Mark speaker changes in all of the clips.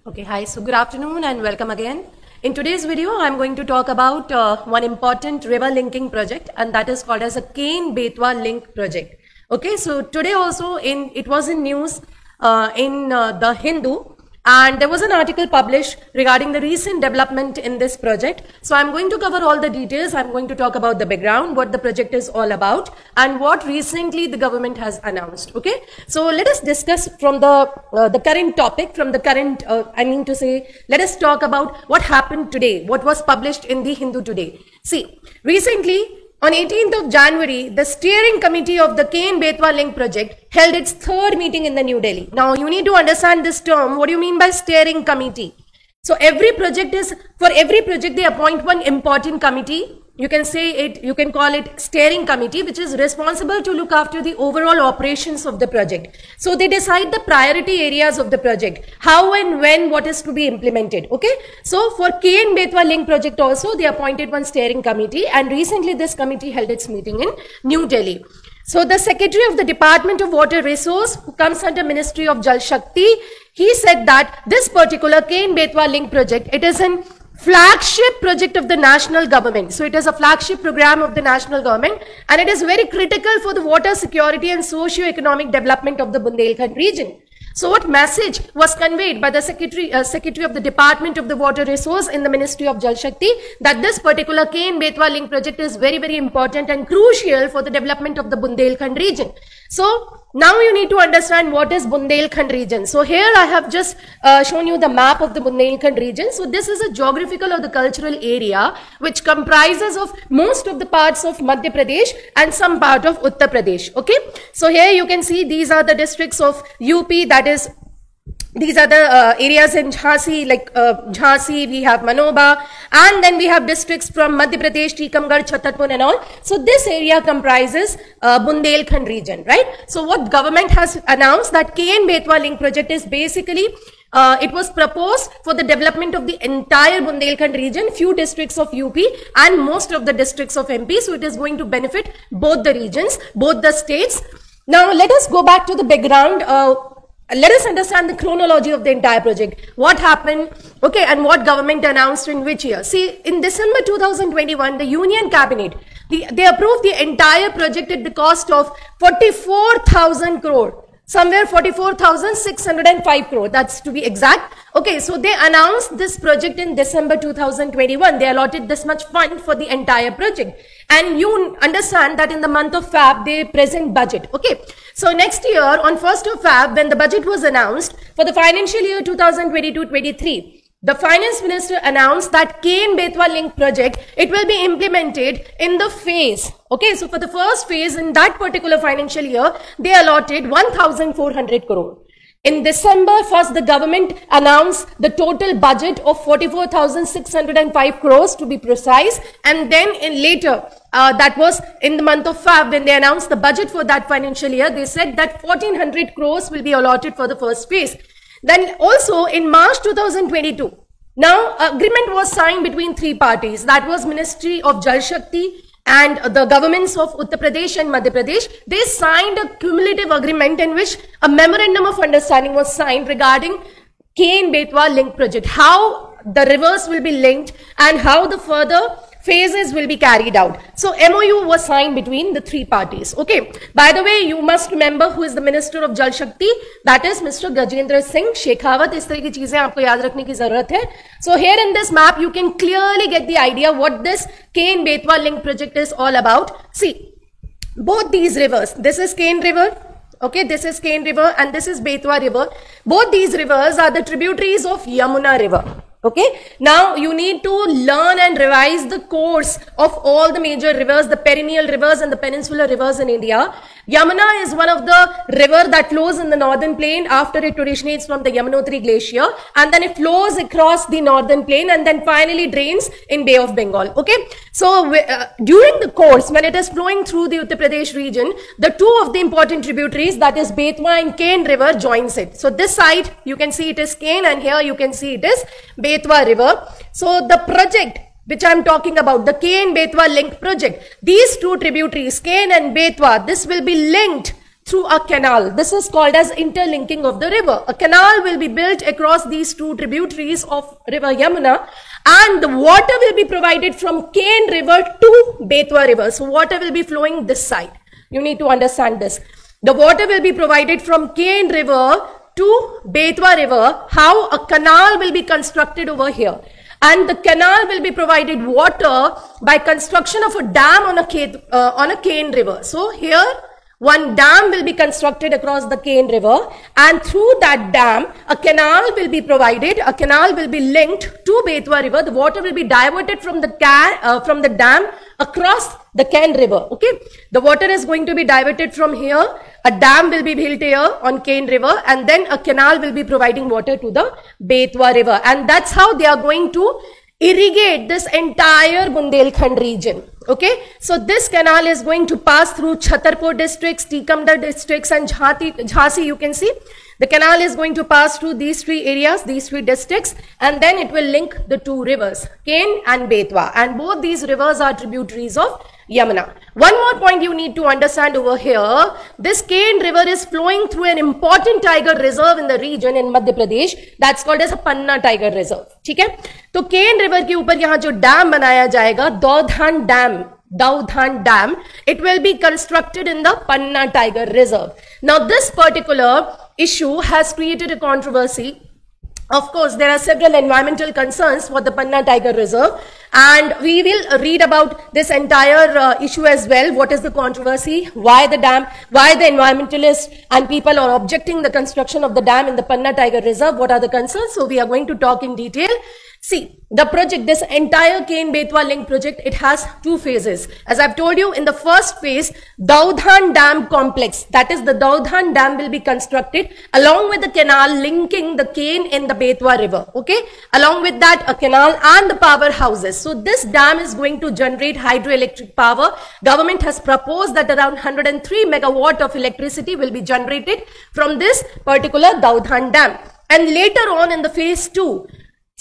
Speaker 1: Okay, hi. So good afternoon and welcome again. In today's video, I'm going to talk about one important river linking project, and that is called as a Ken-Betwa link project. Okay, so today also it was in news in the Hindu, and there was an article published regarding the recent development in this project. So I'm going to cover all the details. I'm going to talk about the background, what the project is all about, and what recently the government has announced. Okay, so let us discuss from the current topic, from the current, let us talk about what happened today, what was published in the Hindu today. See, recently, on 18th of January, the steering committee of the Ken-Betwa link project held its third meeting in the New Delhi. Now, you need to understand this term. What do you mean by steering committee? So, for every project, they appoint one important committee. You can call it steering committee, which is responsible to look after the overall operations of the project. So they decide the priority areas of the project, how and when what is to be implemented. Okay. So for Ken-Betwa link project also, they appointed one steering committee, and recently this committee held its meeting in New Delhi. So the Secretary of the Department of Water Resource, who comes under Ministry of Jal Shakti, he said that this particular Ken-Betwa link project, it is an flagship project of the national government. So it is a flagship program of the national government, and it is very critical for the water security and socio-economic development of the Bundelkhand region. So what message was conveyed by the Secretary of the Department of the Water Resource in the Ministry of Jal Shakti, that this particular Ken-Betwa link project is very, very important and crucial for the development of the Bundelkhand region. So now you need to understand what is Bundelkhand region. So here I have just shown you the map of the Bundelkhand region. So this is a geographical or the cultural area which comprises of most of the parts of Madhya Pradesh and some part of Uttar Pradesh. Okay. So here you can see these are the districts of UP, these are the areas in Jhansi, like Jhansi, we have Manoba, and then we have districts from Madhya Pradesh, Tikamgarh, Chhatarpur and all. So this area comprises Bundelkhand region, right? So what government has announced, that Ken-Betwa link project is basically, it was proposed for the development of the entire Bundelkhand region, few districts of UP and most of the districts of MP. So it is going to benefit both the regions, both the states. Now let us go back to the background. Let us understand the chronology of the entire project. What happened, okay, and what government announced in which year. See, in December 2021, the Union Cabinet, they approved the entire project at the cost of 44,000 crore. Somewhere 44,605 crore, that's to be exact. Okay, so they announced this project in December 2021. They allotted this much fund for the entire project. And you understand that in the month of Feb, they present budget. Okay, so next year on 1st of Feb, when the budget was announced for the financial year 2022-23, the finance minister announced that Ken-Betwa link project, it will be implemented in the phase. Okay, so for the first phase in that particular financial year, they allotted 1,400 crore. In December 1st, the government announced the total budget of 44,605 crores to be precise. And then later, that was in the month of Feb, when they announced the budget for that financial year, they said that 1,400 crores will be allotted for the first phase. Then also in March 2022, now agreement was signed between three parties. That was Ministry of Jal Shakti and the governments of Uttar Pradesh and Madhya Pradesh. They signed a cumulative agreement in which a memorandum of understanding was signed regarding Ken-Betwa link project, how the rivers will be linked and how the further phases will be carried out. So MOU was signed between the three parties. Okay. By the way, you must remember who is the Minister of Jal Shakti. That is Mr. Gajendra Singh Shekhawat. इस तरह की चीजें आपको याद रखने की जरूरत है. So here in this map, you can clearly get the idea what this Ken-Betwa link project is all about. See, both these rivers, this is Ken River. Okay, this is Ken River and this is Betwa River. Both these rivers are the tributaries of Yamuna River. Okay, now you need to learn and revise the course of all the major rivers, the perennial rivers and the peninsular rivers in India. Yamuna is one of the river that flows in the northern plain after it originates from the Yamunotri glacier, and then it flows across the northern plain and then finally drains in Bay of Bengal. Okay, so during the course, when it is flowing through the Uttar Pradesh region, the two of the important tributaries, that is Betwa and Ken River, joins it. So this side you can see it is Ken and here you can see it is Betwa River. So the project which I am talking about, the Ken-Betwa link project, these two tributaries, Ken and Betwa, this will be linked through a canal. This is called as interlinking of the river. A canal will be built across these two tributaries of river Yamuna, and the water will be provided from Ken River to Betwa River. So water will be flowing this side. You need to understand this. The water will be provided from Ken River to Betwa River. How? A canal will be constructed over here. And the canal will be provided water by construction of a dam on a Ken River. So here, one dam will be constructed across the Ken River, and through that dam, a canal will be provided. A canal will be linked to Betwa River. The water will be diverted from the dam across the Ken River. Okay, the water is going to be diverted from here. A dam will be built here on Ken River, and then a canal will be providing water to the Betwa River, and that's how they are going to irrigate this entire Bundelkhand region. Okay, so this canal is going to pass through Chhatarpur districts, Tikamda districts, and Jhansi. You can see the canal is going to pass through these three areas, these three districts, and then it will link the two rivers, Ken and Betwa, and both these rivers are tributaries of Yamuna. One more point you need to understand over here, this Ken River is flowing through an important tiger reserve in the region in Madhya Pradesh, that's called as a Panna Tiger Reserve. ठीक है? तो Ken River के ऊपर यहाँ जो dam बनाया जाएगा, Daudhan Dam, it will be constructed in the Panna Tiger Reserve. Now this particular issue has created a controversy. Of course, there are several environmental concerns for the Panna Tiger Reserve, and we will read about this entire issue as well. What is the controversy? Why the dam? Why the environmentalists and people are objecting the construction of the dam in the Panna Tiger Reserve? What are the concerns? So we are going to talk in detail. See, the project, this entire Ken-Betwa link project, it has two phases. As I've told you, in the first phase, Daudhan Dam complex, that is the Daudhan Dam will be constructed along with the canal linking the Ken and the Betwa River. Okay, along with that, a canal and the powerhouses. So this dam is going to generate hydroelectric power. Government has proposed that around 103 megawatt of electricity will be generated from this particular Daudhan Dam. And later on in the phase 2,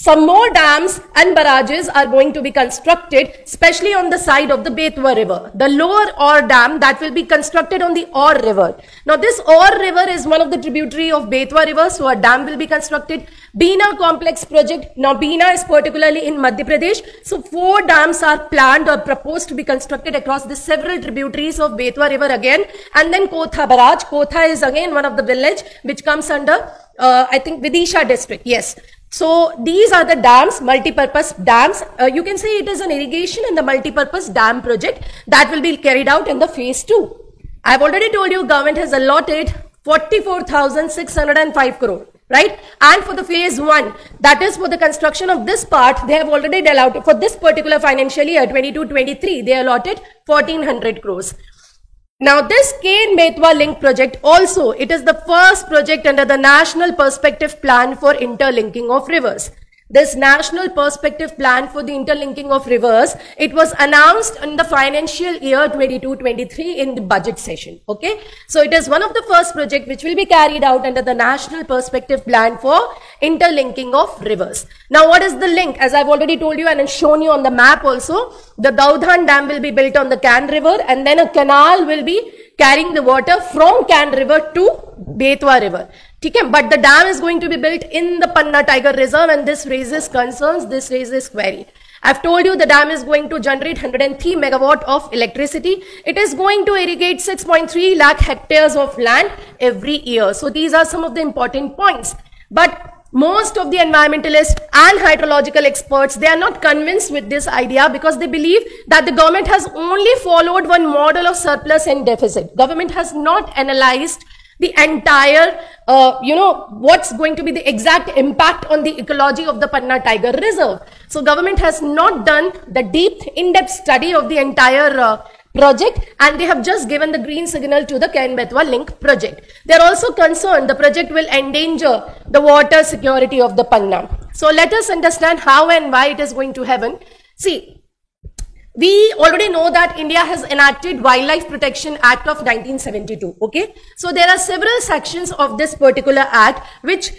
Speaker 1: some more dams and barrages are going to be constructed, especially on the side of the Betwa River. The lower Aur Dam that will be constructed on the Aur River. Now this Aur River is one of the tributary of Betwa River, so a dam will be constructed. Bina Complex project. Now Bina is particularly in Madhya Pradesh. So 4 dams are planned or proposed to be constructed across the several tributaries of Betwa River again. And then Kotha Barrage. Kotha is again one of the village which comes under, I think, Vidisha district. Yes. So these are the dams, multi-purpose dams. You can say it is an irrigation and the multi-purpose dam project that will be carried out in the phase 2. I've already told you government has allotted 44,605 crore, right? And for the phase 1, that is for the construction of this part, they have already allotted, for this particular financial year, 22-23, they allotted 1,400 crores. Now this Ken-Betwa link project also, it is the first project under the National Perspective Plan for Interlinking of Rivers. This National Perspective Plan for the Interlinking of Rivers, it was announced in the financial year 22-23 in the budget session. Okay, so it is one of the first project which will be carried out under the National Perspective Plan for Interlinking of Rivers. Now what is the link? As I've already told you and shown you on the map also, the Daudhan Dam will be built on the Ken River, and then a canal will be carrying the water from Ken River to Betwa River. Okay, but the dam is going to be built in the Panna Tiger Reserve, and this raises concerns, this raises query. I've told you the dam is going to generate 103 megawatt of electricity. It is going to irrigate 6.3 lakh hectares of land every year. So these are some of the important points. But most of the environmentalists and hydrological experts, they are not convinced with this idea because they believe that the government has only followed one model of surplus and deficit. Government has not analyzed the entire, what's going to be the exact impact on the ecology of the Panna Tiger Reserve. So government has not done the deep, in-depth study of the entire project, and they have just given the green signal to the Ken-Betwa link project. They are also concerned the project will endanger the water security of the Panna. So let us understand how and why it is going to happen. See, we already know that India has enacted Wildlife Protection Act of 1972. Okay, so there are several sections of this particular act which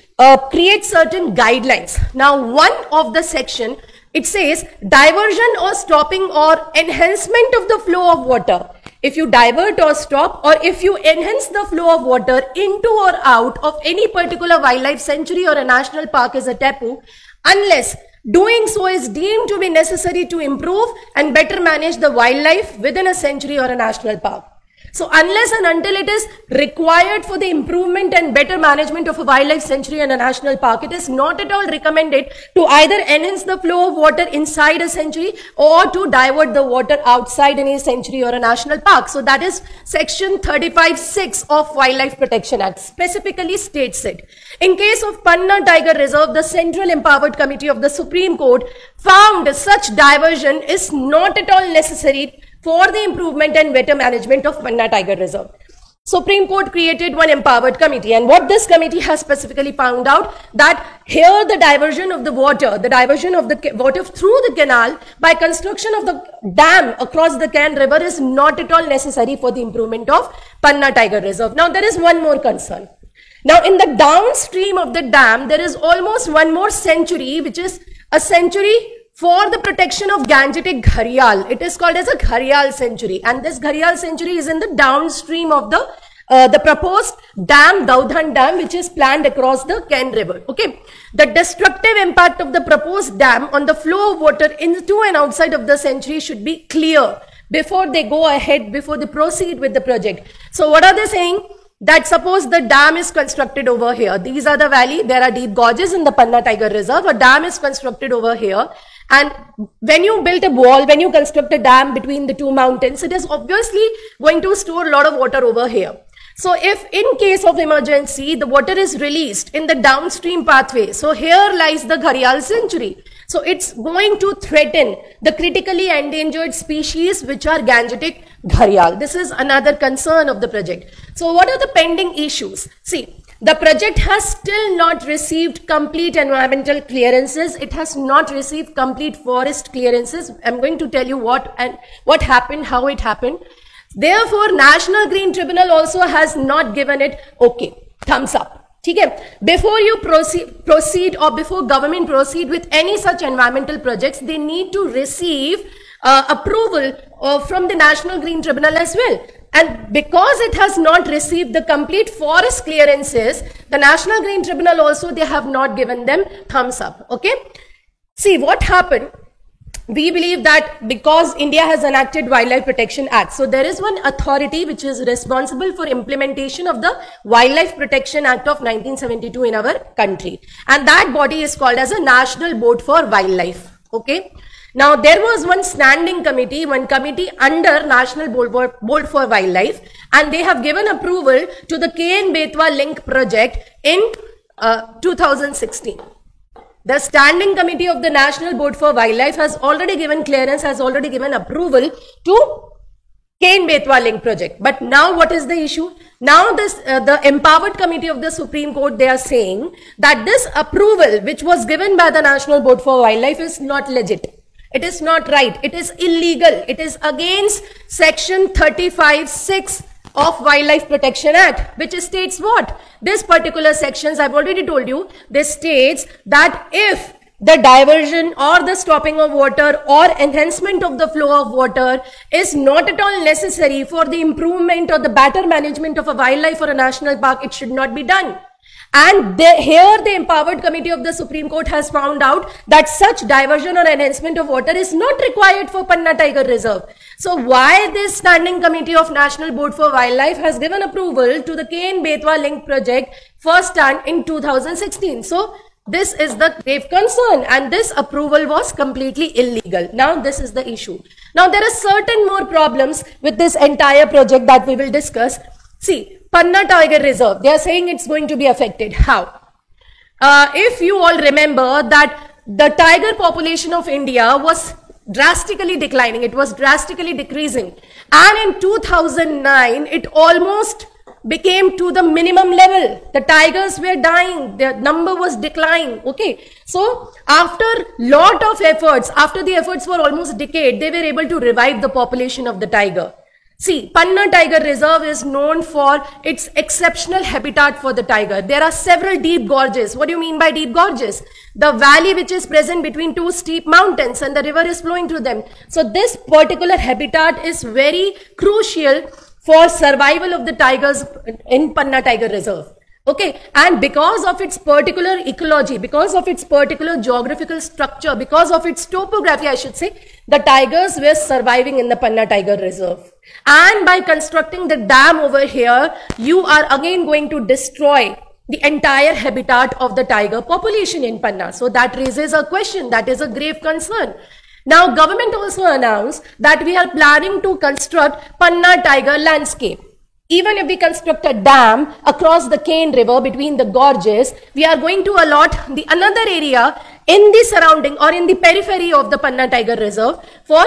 Speaker 1: create certain guidelines. Now, one of the section, it says diversion or stopping or enhancement of the flow of water if you divert or stop, or if you enhance the flow of water into or out of any particular wildlife sanctuary or a national park is a taboo, unless doing so is deemed to be necessary to improve and better manage the wildlife within a sanctuary or a national park. So unless and until it is required for the improvement and better management of a wildlife sanctuary and a national park, it is not at all recommended to either enhance the flow of water inside a sanctuary or to divert the water outside any sanctuary or a national park. So that is section 35(6) of Wildlife Protection Act specifically states it. In case of Panna Tiger Reserve, the Central Empowered Committee of the Supreme Court found such diversion is not at all necessary for the improvement and better management of Panna Tiger Reserve. Supreme Court created one empowered committee, and what this committee has specifically found out that here the diversion of the water through the canal by construction of the dam across the Ken River is not at all necessary for the improvement of Panna Tiger Reserve. Now there is one more concern. Now in the downstream of the dam, there is almost one more sanctuary, which is a sanctuary for the protection of Gangetic Gharial. It is called as a Gharial Sanctuary, and this Gharial Sanctuary is in the downstream of the proposed dam, Daudhan Dam, which is planned across the Ken River. Okay, the destructive impact of the proposed dam on the flow of water into and outside of the sanctuary should be clear before they go ahead, before they proceed with the project. So what are they saying? That suppose the dam is constructed over here. These are the valley. There are deep gorges in the Panna Tiger Reserve. A dam is constructed over here. And when you build a wall, when you construct a dam between the two mountains, it is obviously going to store a lot of water over here. So if in case of emergency, the water is released in the downstream pathway, so here lies the Gharial Sanctuary. So it's going to threaten the critically endangered species, which are Gangetic Gharial. This is another concern of the project. So what are the pending issues? See, the project has still not received complete environmental clearances. It has not received complete forest clearances. I'm going to tell you what happened, how it happened. Therefore, National Green Tribunal also has not given it okay, thumbs up. Okay? Before you proceed or before government proceed with any such environmental projects, they need to receive approval from the National Green Tribunal as well. And because it has not received the complete forest clearances, the National Green Tribunal also, they have not given them thumbs up. Okay. See what happened. We believe that because India has enacted Wildlife Protection Act, so there is one authority which is responsible for implementation of the Wildlife Protection Act of 1972 in our country. And that body is called as a National Board for Wildlife. Okay. Now, there was one standing committee, one committee under National Board for Wildlife, and they have given approval to the Ken-Betwa link project in 2016. The standing committee of the National Board for Wildlife has already given clearance, has already given approval to Ken-Betwa link project. But now what is the issue? Now the empowered committee of the Supreme Court, they are saying that this approval which was given by the National Board for Wildlife is not legit. It is not right. It is illegal. It is against section 35(6) of Wildlife Protection Act, which states what? This particular sections, I've already told you, this states that if the diversion or the stopping of water or enhancement of the flow of water is not at all necessary for the improvement or the better management of a wildlife or a national park, it should not be done. And here the empowered committee of the Supreme Court has found out that such diversion or enhancement of water is not required for Panna Tiger Reserve. So why this standing committee of National Board for Wildlife has given approval to the Ken-Betwa link project first time in 2016. So this is the grave concern, and this approval was completely illegal. Now this is the issue. Now there are certain more problems with this entire project that we will discuss. See, Panna Tiger Reserve, they are saying it's going to be affected. How? If you all remember that the tiger population of India was drastically declining, it was drastically decreasing. And in 2009, it almost became to the minimum level. The tigers were dying, their number was declining. Okay. So after lot of efforts, after the efforts were almost decayed, they were able to revive the population of the tiger. See, Panna Tiger Reserve is known for its exceptional habitat for the tiger. There are several deep gorges. What do you mean by deep gorges? The valley which is present between two steep mountains and the river is flowing through them. So this particular habitat is very crucial for survival of the tigers in Panna Tiger Reserve. Okay, and because of its particular ecology, because of its particular geographical structure, because of its topography, I should say, the tigers were surviving in the Panna Tiger Reserve. And by constructing the dam over here, you are again going to destroy the entire habitat of the tiger population in Panna. So that raises a question, that is a grave concern. Now, government also announced that we are planning to construct Panna Tiger landscape. Even if we construct a dam across the Cane River between the gorges, we are going to allot the another area in the surrounding or in the periphery of the Panna Tiger Reserve for,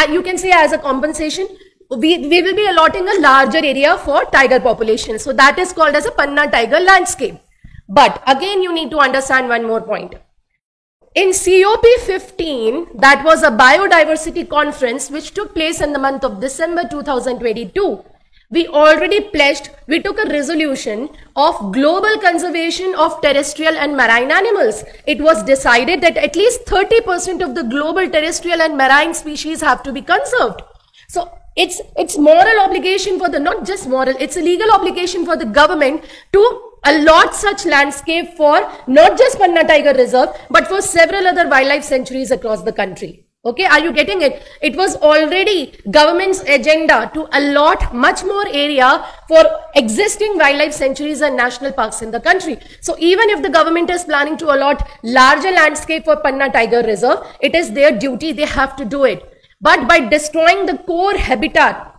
Speaker 1: you can say as a compensation, we will be allotting a larger area for tiger population. So that is called as a Panna Tiger landscape. But again, you need to understand one more point. In COP15, that was a biodiversity conference which took place in the month of December 2022. We already pledged, we took a resolution of global conservation of terrestrial and marine animals. It was decided that at least 30% of the global terrestrial and marine species have to be conserved. So it's moral obligation for the, not just moral, it's a legal obligation for the government to allot such landscape for not just Panna Tiger Reserve, but for several other wildlife sanctuaries across the country. Okay, are you getting it? It was already government's agenda to allot much more area for existing wildlife sanctuaries and national parks in the country. So even if the government is planning to allot larger landscape for Panna Tiger Reserve, it is their duty, they have to do it. But by destroying the core habitat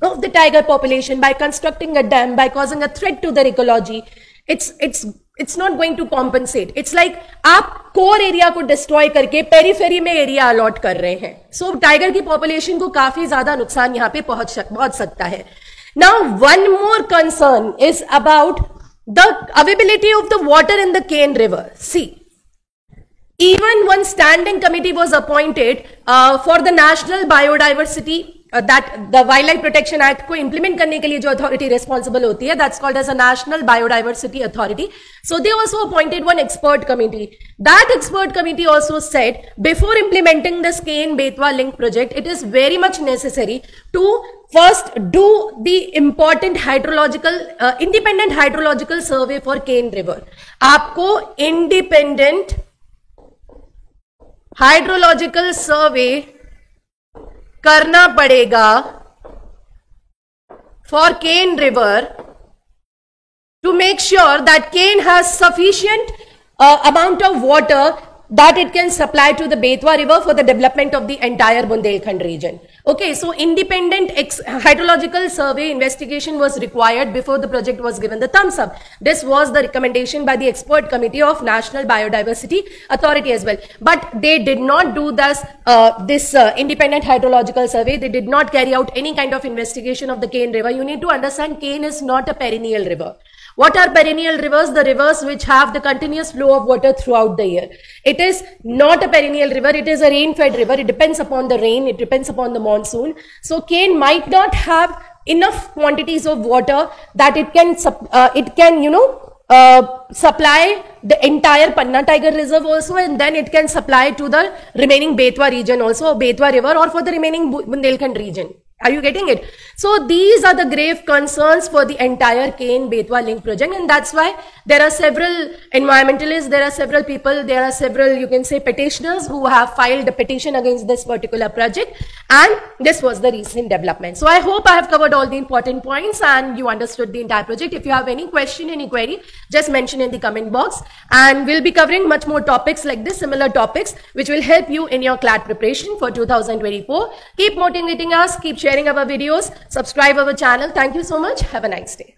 Speaker 1: of the tiger population, by constructing a dam, by causing a threat to their ecology, it's not going to compensate. It's like आप core area को destroy करके periphery में area allot कर रहे हैं. So tiger की population को काफी ज़्यादा नुकसान यहाँ पे पहुँच सकता है. Now one more concern is about the availability of the water in the Cane River. See, even one standing committee was appointed for the National Biodiversity that the Wildlife Protection Act को implement करने के लिए जो authority responsible होती है, that's called as a National Biodiversity Authority. So they also appointed one expert committee. That expert committee also said, before implementing the Cane-Betwa link project, it is very much necessary to first do the important hydrological, independent hydrological survey for Cane River. आपको independent hydrological survey करना पड़ेगा for Cane River to make sure that Cane has sufficient amount of water that it can supply to the Betwa River for the development of the entire Bundelkhand region. Okay, so independent hydrological survey investigation was required before the project was given the thumbs up. This was the recommendation by the expert committee of National Biodiversity Authority as well. But they did not do this independent hydrological survey. They did not carry out any kind of investigation of the Cane River. You need to understand Cane is not a perennial river. What are perennial rivers? The rivers which have the continuous flow of water throughout the year. It is not a perennial river. It is a rain-fed river. It depends upon the rain. It depends upon the monsoon. So Cane might not have enough quantities of water that it can supply the entire Panna Tiger Reserve also, and then it can supply to the remaining Betwa region also, Betwa River, or for the remaining Bundelkhand region. Are you getting it? So these are the grave concerns for the entire Cane-Betwa link project, and that's why there are several environmentalists, there are several people, there are several, you can say, petitioners who have filed a petition against this particular project, and this was the recent development. So I hope I have covered all the important points and you understood the entire project. If you have any question, any query, just mention in the comment box, and we'll be covering much more topics like this, similar topics, which will help you in your CLAT preparation for 2024. Keep motivating us, keep sharing our videos, subscribe our channel. Thank you so much. Have a nice day.